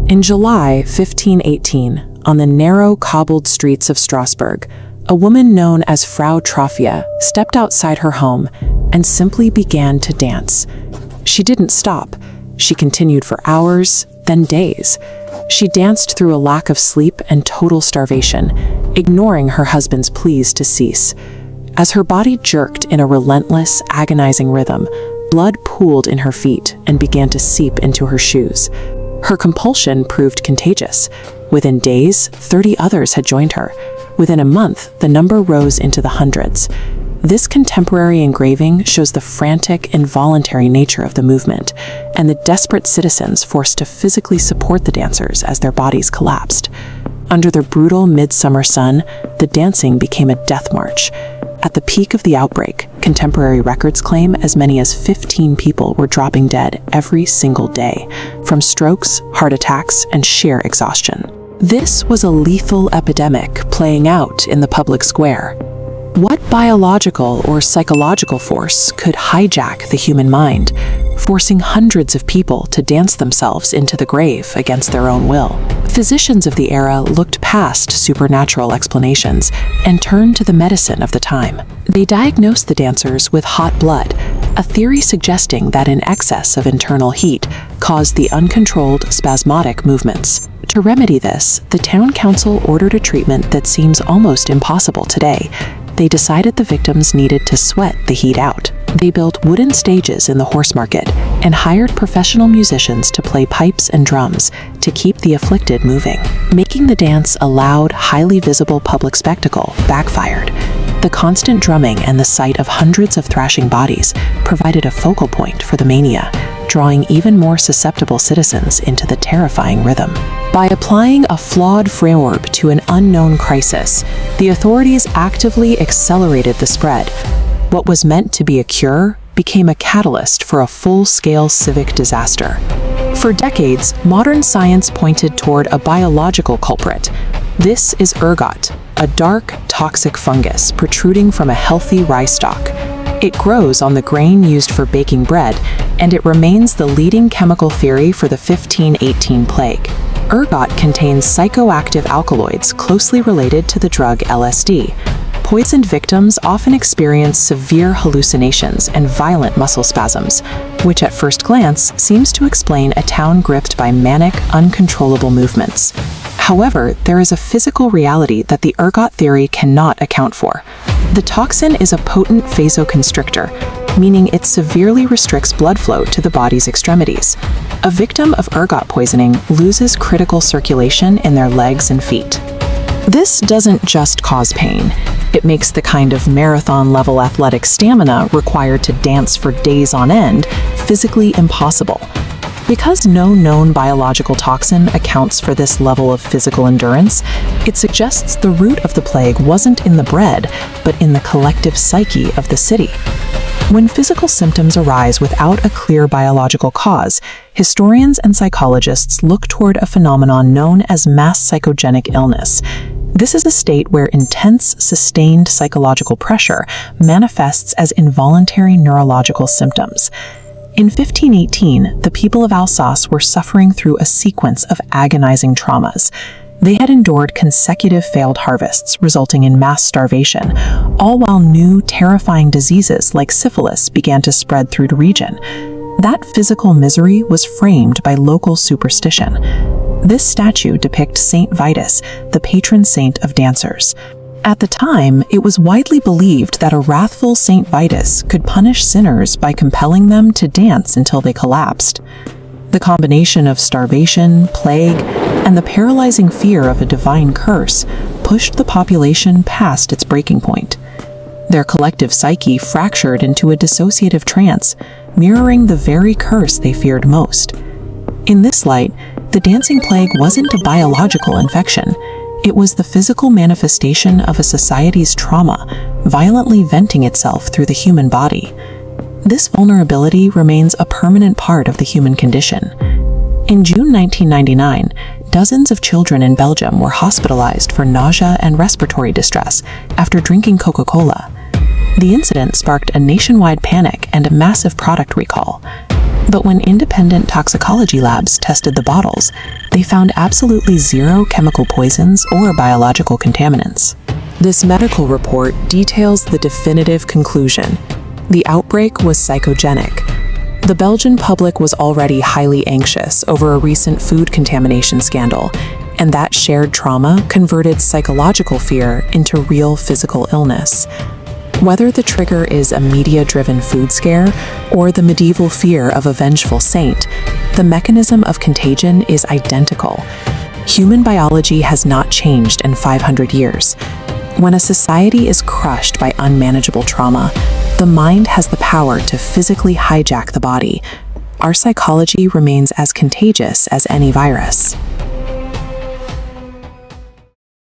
In July 1518, on the narrow cobbled streets of Strasbourg, a woman known as Frau Troffea stepped outside her home and simply began to dance. She didn't stop. She continued for hours, then days. She danced through a lack of sleep and total starvation, ignoring her husband's pleas to cease. As her body jerked in a relentless, agonizing rhythm, blood pooled in her feet and began to seep into her shoes. Her compulsion proved contagious. Within days, 30 others had joined her. Within a month, the number rose into the hundreds. This contemporary engraving shows the frantic, involuntary nature of the movement, and the desperate citizens forced to physically support the dancers as their bodies collapsed. Under the brutal midsummer sun, the dancing became a death march. At the peak of the outbreak, contemporary records claim as many as 15 people were dropping dead every single day, from strokes, heart attacks, and sheer exhaustion. This was a lethal epidemic playing out in the public square. What biological or psychological force could hijack the human mind, forcing hundreds of people to dance themselves into the grave against their own will? Physicians of the era looked past supernatural explanations and turned to the medicine of the time. They diagnosed the dancers with hot blood, a theory suggesting that an excess of internal heat caused the uncontrolled spasmodic movements. To remedy this, the town council ordered a treatment that seems almost impossible today. They decided the victims needed to sweat the heat out. They built wooden stages in the horse market and hired professional musicians to play pipes and drums to keep the afflicted moving. Making the dance a loud, highly visible public spectacle backfired. The constant drumming and the sight of hundreds of thrashing bodies provided a focal point for the mania, drawing even more susceptible citizens into the terrifying rhythm. By applying a flawed framework to an unknown crisis, the authorities actively accelerated the spread. What was meant to be a cure became a catalyst for a full-scale civic disaster. For decades, modern science pointed toward a biological culprit. This is ergot, a dark, toxic fungus protruding from a healthy rye stalk. It grows on the grain used for baking bread, and it remains the leading chemical theory for the 1518 plague. Ergot contains psychoactive alkaloids closely related to the drug LSD. Poisoned victims often experience severe hallucinations and violent muscle spasms, which at first glance seems to explain a town gripped by manic, uncontrollable movements. However, there is a physical reality that the ergot theory cannot account for. The toxin is a potent vasoconstrictor, meaning it severely restricts blood flow to the body's extremities. A victim of ergot poisoning loses critical circulation in their legs and feet. This doesn't just cause pain. It makes the kind of marathon-level athletic stamina required to dance for days on end physically impossible. Because no known biological toxin accounts for this level of physical endurance, it suggests the root of the plague wasn't in the bread, but in the collective psyche of the city. When physical symptoms arise without a clear biological cause, historians and psychologists look toward a phenomenon known as mass psychogenic illness. This is a state where intense, sustained psychological pressure manifests as involuntary neurological symptoms. In 1518, the people of Alsace were suffering through a sequence of agonizing traumas. They had endured consecutive failed harvests, resulting in mass starvation, all while new, terrifying diseases like syphilis began to spread through the region. That physical misery was framed by local superstition. This statue depicts Saint Vitus, the patron saint of dancers. At the time, it was widely believed that a wrathful Saint Vitus could punish sinners by compelling them to dance until they collapsed. The combination of starvation, plague, and the paralyzing fear of a divine curse pushed the population past its breaking point. Their collective psyche fractured into a dissociative trance, mirroring the very curse they feared most. In this light, the dancing plague wasn't a biological infection. It was the physical manifestation of a society's trauma, violently venting itself through the human body. This vulnerability remains a permanent part of the human condition. In June 1999, dozens of children in Belgium were hospitalized for nausea and respiratory distress after drinking Coca-Cola. The incident sparked a nationwide panic and a massive product recall. But when independent toxicology labs tested the bottles, they found absolutely zero chemical poisons or biological contaminants. This medical report details the definitive conclusion. The outbreak was psychogenic. The Belgian public was already highly anxious over a recent food contamination scandal, and that shared trauma converted psychological fear into real physical illness. Whether the trigger is a media-driven food scare or the medieval fear of a vengeful saint, the mechanism of contagion is identical. Human biology has not changed in 500 years. When a society is crushed by unmanageable trauma, the mind has the power to physically hijack the body. Our psychology remains as contagious as any virus.